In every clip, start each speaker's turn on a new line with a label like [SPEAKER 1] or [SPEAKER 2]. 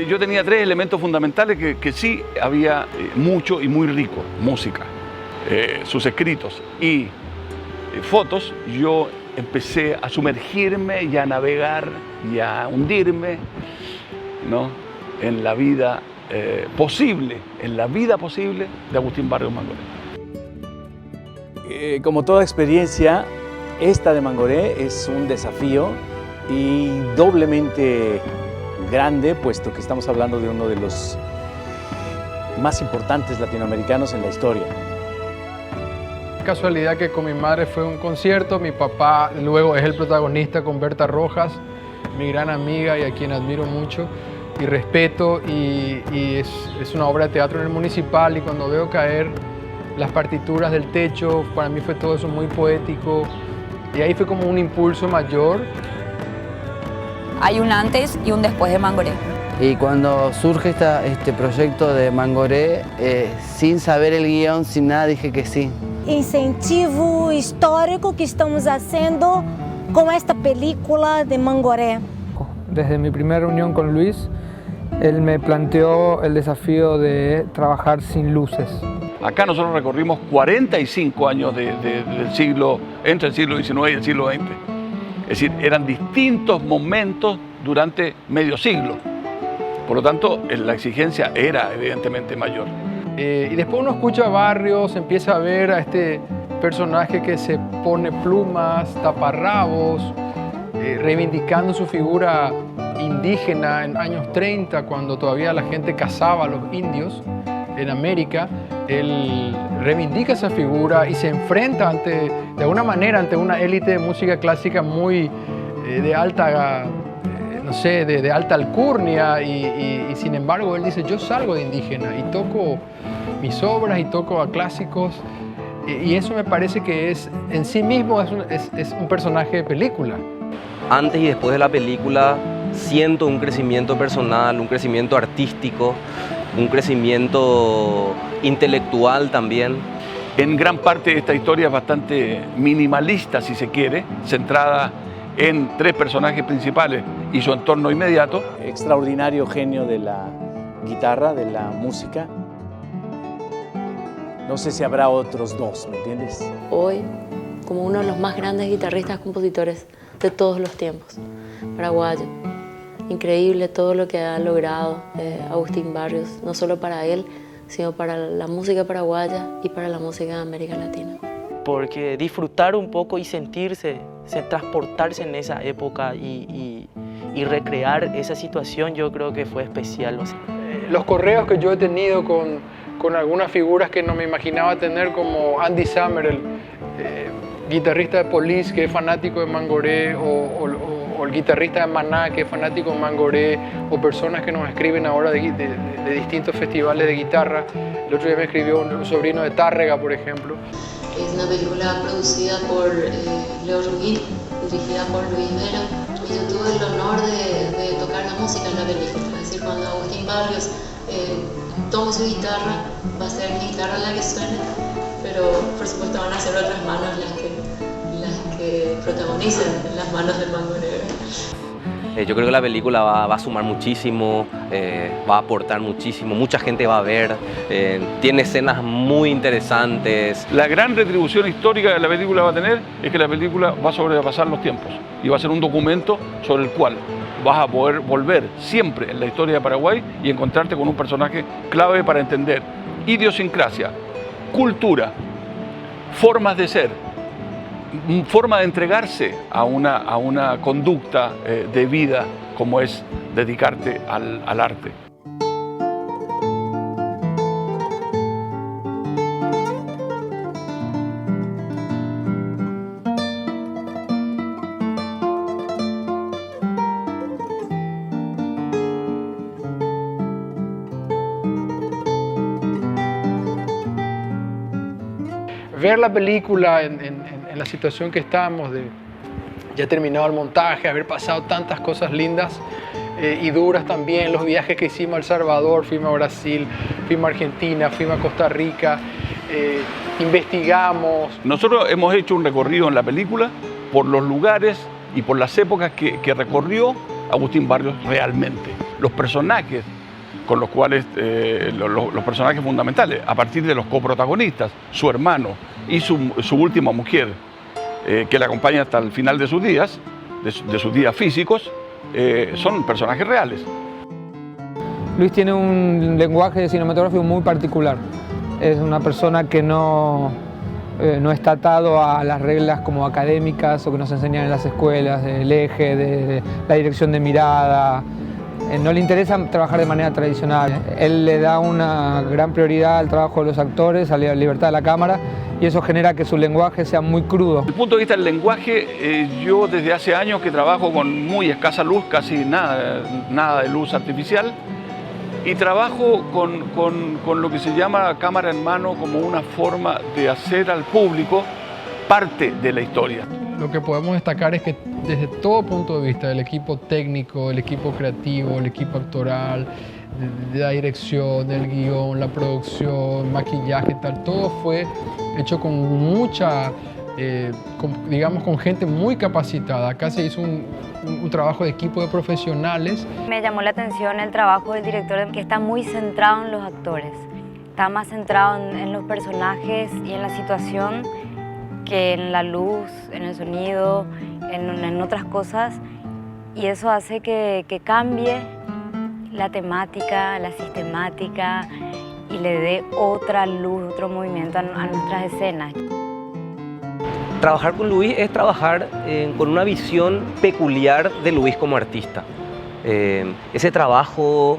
[SPEAKER 1] Yo tenía tres elementos fundamentales que sí había mucho y muy rico: música, sus escritos y fotos. Yo empecé a sumergirme y a navegar y a hundirme, ¿no?, en la vida posible, de Agustín Barrios Mangoré.
[SPEAKER 2] Como toda experiencia, esta de Mangoré es un desafío y doblemente grande, puesto que estamos hablando de uno de los más importantes latinoamericanos en la historia.
[SPEAKER 3] Casualidad que con mi madre fue un concierto, mi papá luego es el protagonista con Berta Rojas, mi gran amiga y a quien admiro mucho y respeto, y es una obra de teatro en el Municipal, y cuando veo caer las partituras del techo, para mí fue todo eso muy poético, y ahí fue como un impulso mayor.
[SPEAKER 4] Hay un antes y un después de Mangoré.
[SPEAKER 5] Y cuando surge este proyecto de Mangoré, sin saber el guión, sin nada, dije que sí.
[SPEAKER 6] Incentivo histórico que estamos haciendo con esta película de Mangoré.
[SPEAKER 3] Desde mi primera reunión con Luis, él me planteó el desafío de trabajar sin luces.
[SPEAKER 1] Acá nosotros recorrimos 45 años del siglo, entre el siglo XIX y el siglo XX. Es decir, eran distintos momentos durante medio siglo. Por lo tanto, la exigencia era evidentemente mayor.
[SPEAKER 3] Y después uno escucha a Barrios, empieza a ver a este personaje que se pone plumas, taparrabos, reivindicando su figura indígena en años 30, cuando todavía la gente cazaba a los indios en América. Él reivindica esa figura y se enfrenta de alguna manera ante una élite de música clásica muy de alta, no sé, de alta alcurnia, y sin embargo él dice: yo salgo de indígena y toco mis obras y toco a clásicos, y eso me parece que es en sí mismo es un personaje de película.
[SPEAKER 7] Antes y después de la película siento un crecimiento personal, un crecimiento artístico, un crecimiento intelectual también.
[SPEAKER 1] En gran parte esta historia es bastante minimalista, si se quiere, centrada en tres personajes principales y su entorno inmediato.
[SPEAKER 2] Extraordinario genio de la guitarra, de la música. No sé si habrá otros dos, ¿me entiendes?
[SPEAKER 8] Hoy, como uno de los más grandes guitarristas compositores de todos los tiempos, paraguayo. Increíble todo lo que ha logrado Agustín Barrios, no solo para él, sino para la música paraguaya y para la música de América Latina.
[SPEAKER 9] Porque disfrutar un poco y sentirse, transportarse en esa época y recrear esa situación, yo creo que fue especial.
[SPEAKER 3] Los correos que yo he tenido con algunas figuras que no me imaginaba tener, como Andy Summer, el guitarrista de Police, que es fanático de Mangoré, o el guitarrista de Maná, que es fanático de Mangoré, o personas que nos escriben ahora de distintos festivales de guitarra. El otro día me escribió un sobrino de Tárrega, por ejemplo.
[SPEAKER 8] Es una película producida por Leo Ruguín, dirigida por Luis Vera, y yo tuve el honor de tocar la música en la película. Es decir, cuando Agustín Barrios tome su guitarra, va a ser mi guitarra la que suene, pero por supuesto van a ser otras manos las que protagonicen las manos del Mangoré.
[SPEAKER 7] Yo creo que la película va a sumar muchísimo, va a aportar muchísimo, mucha gente va a ver, tiene escenas muy interesantes.
[SPEAKER 1] La gran retribución histórica que la película va a tener es que la película va a sobrepasar los tiempos y va a ser un documento sobre el cual vas a poder volver siempre en la historia de Paraguay y encontrarte con un personaje clave para entender idiosincrasia, cultura, formas de ser, forma de entregarse a una conducta de vida como es dedicarte al arte.
[SPEAKER 3] ver la película en la situación que estamos, de ya terminado el montaje, haber pasado tantas cosas lindas y duras también, los viajes que hicimos a El Salvador, fuimos a Brasil, fuimos a Argentina, fuimos a Costa Rica, investigamos.
[SPEAKER 1] Nosotros hemos hecho un recorrido en la película por los lugares y por las épocas que recorrió Agustín Barrios realmente. Los personajes con los cuales, los personajes fundamentales, a partir de los coprotagonistas, su hermano y su última mujer, que le acompaña hasta el final de sus días, de sus días físicos, son personajes reales.
[SPEAKER 10] Luis tiene un lenguaje cinematográfico muy particular. Es una persona que no está atado a las reglas como académicas o que nos enseñan en las escuelas, del eje, de la dirección de mirada. No le interesa trabajar de manera tradicional. Él le da una gran prioridad al trabajo de los actores, a la libertad de la cámara, y eso genera que su lenguaje sea muy crudo.
[SPEAKER 1] Desde el punto de vista del lenguaje, yo desde hace años que trabajo con muy escasa luz, casi nada de luz artificial, y trabajo con lo que se llama cámara en mano como una forma de hacer al público parte de la historia.
[SPEAKER 3] Lo que podemos destacar es que desde todo punto de vista, el equipo técnico, el equipo creativo, el equipo actoral, de la dirección, el guión, la producción, maquillaje, tal, todo fue hecho con mucha, digamos, con gente muy capacitada. Acá se hizo un trabajo de equipo de profesionales.
[SPEAKER 4] Me llamó la atención el trabajo del director, que está muy centrado en los actores. Está más centrado en los personajes y en la situación que en la luz, en el sonido, en otras cosas. Y eso hace que cambie la temática, la sistemática y le dé otra luz, otro movimiento a nuestras escenas.
[SPEAKER 7] Trabajar con Luis es trabajar con una visión peculiar de Luis como artista. Ese trabajo,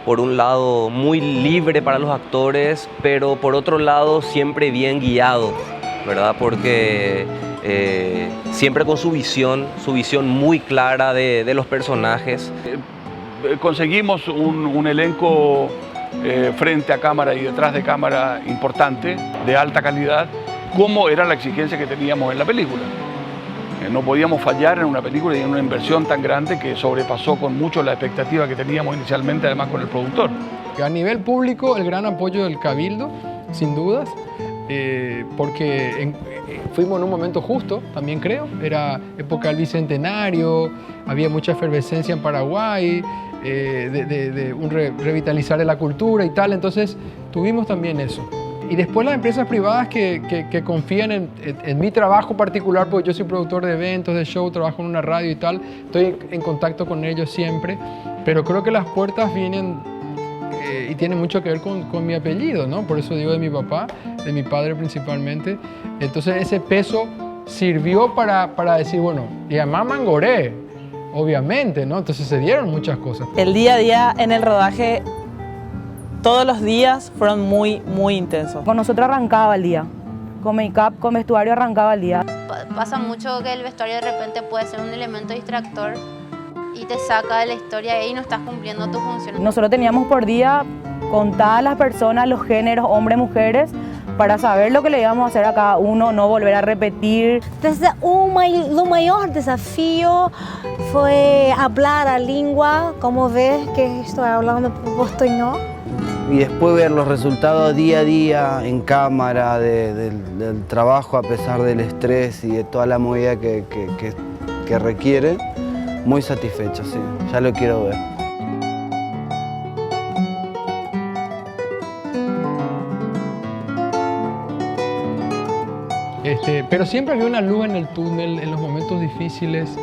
[SPEAKER 7] por un lado, muy libre para los actores, pero por otro lado, siempre bien guiado, ¿verdad? Porque siempre con su visión muy clara de los personajes.
[SPEAKER 1] Conseguimos un elenco frente a cámara y detrás de cámara importante, de alta calidad, como era la exigencia que teníamos en la película. No podíamos fallar en una película y en una inversión tan grande que sobrepasó con mucho la expectativa que teníamos inicialmente, además con el productor.
[SPEAKER 3] A nivel público, el gran apoyo del Cabildo, sin dudas, porque fuimos en un momento justo, también creo. Era época del Bicentenario, había mucha efervescencia en Paraguay, revitalizar de la cultura y tal, entonces tuvimos también eso. Y después las empresas privadas que confían en mi trabajo particular, porque yo soy productor de eventos, de show, trabajo en una radio y tal, estoy en contacto con ellos siempre, pero creo que las puertas vienen y tienen mucho que ver con mi apellido, ¿no? Por eso digo de mi papá, de mi padre principalmente. Entonces ese peso sirvió para decir, bueno, y además Mangoré, obviamente, ¿no? Entonces se dieron muchas cosas.
[SPEAKER 11] El día a día en el rodaje, todos los días fueron muy, muy intensos.
[SPEAKER 6] Con nosotros arrancaba el día. Con make-up, con vestuario arrancaba el día.
[SPEAKER 12] Pasa mucho que el vestuario de repente puede ser un elemento distractor y te saca de la historia y no estás cumpliendo tu función.
[SPEAKER 6] Nosotros teníamos por día contadas las personas, los géneros, hombres, mujeres, para saber lo que le íbamos a hacer a cada uno, no volver a repetir.
[SPEAKER 13] Entonces, lo mayor desafío fue hablar la lengua, como ves que estoy hablando portuñol.
[SPEAKER 5] Y después ver los resultados día a día en cámara del trabajo a pesar del estrés y de toda la movida que requiere, muy satisfecho, sí, ya lo quiero ver.
[SPEAKER 3] Pero siempre había una luz en el túnel, en los momentos difíciles.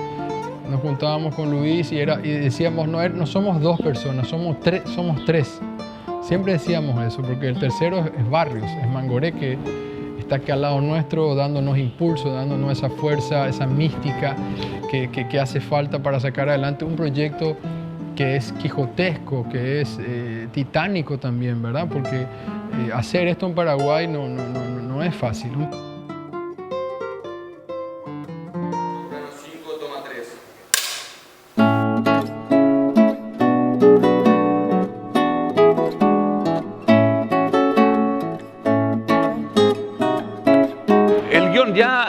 [SPEAKER 3] Nos juntábamos con Luis y decíamos, no somos dos personas, somos tres. Siempre decíamos eso, porque el tercero es Barrios, es Mangoré, que está aquí al lado nuestro, dándonos impulso, dándonos esa fuerza, esa mística que hace falta para sacar adelante un proyecto que es quijotesco, que es titánico también, ¿verdad? Porque hacer esto en Paraguay no es fácil.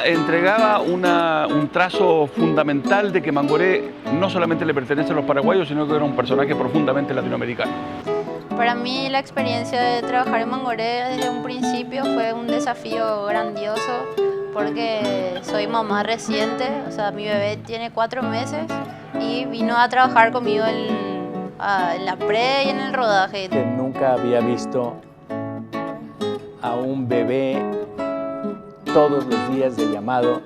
[SPEAKER 1] entregaba un trazo fundamental de que Mangoré no solamente le pertenece a los paraguayos, sino que era un personaje profundamente latinoamericano.
[SPEAKER 12] Para mí la experiencia de trabajar en Mangoré desde un principio fue un desafío grandioso porque soy mamá reciente, o sea, mi bebé tiene 4 meses y vino a trabajar conmigo en la pre y en el rodaje.
[SPEAKER 2] Que nunca había visto a un bebé todos los días de llamado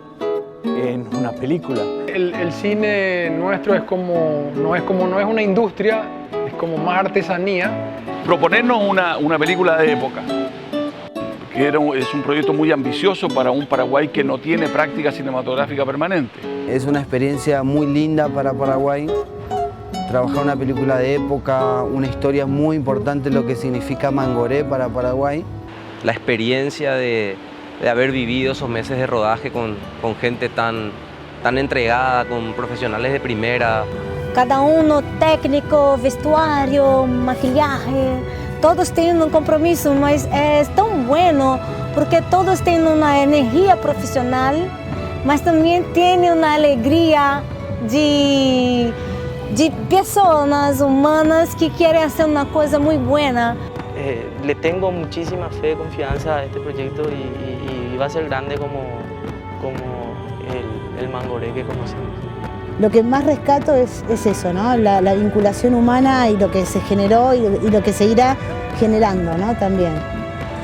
[SPEAKER 2] en una película.
[SPEAKER 3] El cine nuestro no es una industria, es como más artesanía.
[SPEAKER 1] Proponernos una película de época, que es un proyecto muy ambicioso para un Paraguay que no tiene práctica cinematográfica permanente.
[SPEAKER 5] Es una experiencia muy linda para Paraguay. Trabajar una película de época, una historia muy importante, lo que significa Mangoré para Paraguay.
[SPEAKER 7] La experiencia de haber vivido esos meses de rodaje con gente tan entregada, con profesionales de primera.
[SPEAKER 13] Cada uno técnico, vestuario, maquillaje, todos tienen un compromiso, mas es tan bueno porque todos tienen una energía profesional, mas también tienen una alegría de personas humanas que quieren hacer una cosa muy buena.
[SPEAKER 9] Le tengo muchísima fe, confianza a este proyecto y va a ser grande como el Mangoré que conocemos.
[SPEAKER 14] Lo que más rescato es eso, ¿no? La vinculación humana y lo que se generó y lo que se irá generando, ¿no? También.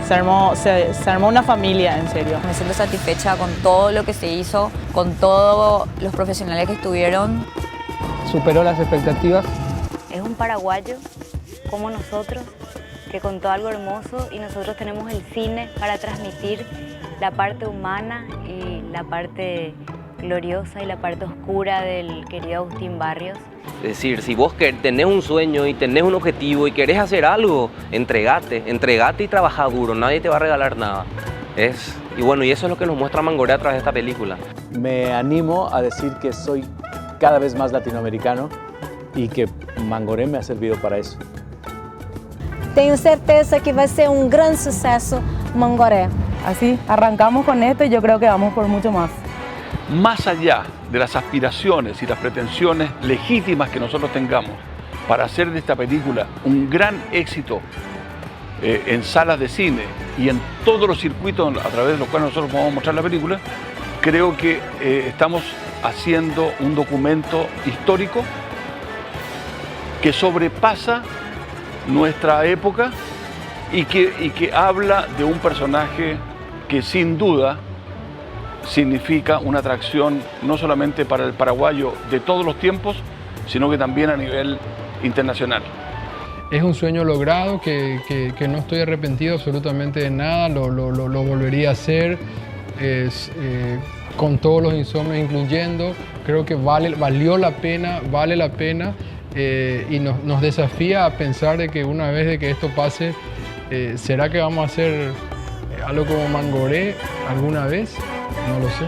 [SPEAKER 11] Se armó una familia, en serio.
[SPEAKER 4] Me siento satisfecha con todo lo que se hizo, con todos los profesionales que estuvieron.
[SPEAKER 10] Superó las expectativas.
[SPEAKER 4] Es un paraguayo como nosotros, que contó algo hermoso y nosotros tenemos el cine para transmitir la parte humana y la parte gloriosa y la parte oscura del querido Agustín Barrios.
[SPEAKER 7] Es decir, si vos tenés un sueño y tenés un objetivo y querés hacer algo, entregate y trabaja duro, nadie te va a regalar nada. Y bueno, y eso es lo que nos muestra Mangoré a través de esta película.
[SPEAKER 2] Me animo a decir que soy cada vez más latinoamericano y que Mangoré me ha servido para eso.
[SPEAKER 13] Tengo certeza que va a ser un gran suceso Mangoré.
[SPEAKER 6] Así, arrancamos con esto y yo creo que vamos por mucho más.
[SPEAKER 1] Más allá de las aspiraciones y las pretensiones legítimas que nosotros tengamos para hacer de esta película un gran éxito en salas de cine y en todos los circuitos a través de los cuales nosotros podemos mostrar la película, creo que estamos haciendo un documento histórico que sobrepasa nuestra época y que habla de un personaje que sin duda significa una atracción no solamente para el paraguayo de todos los tiempos, sino que también a nivel internacional.
[SPEAKER 3] Es un sueño logrado que no estoy arrepentido absolutamente de nada, lo volvería a hacer con todos los insomnios incluyendo. Creo que vale la pena y nos desafía a pensar de que una vez de que esto pase, ¿será que vamos a hacer algo como Mangoré alguna vez? No lo sé.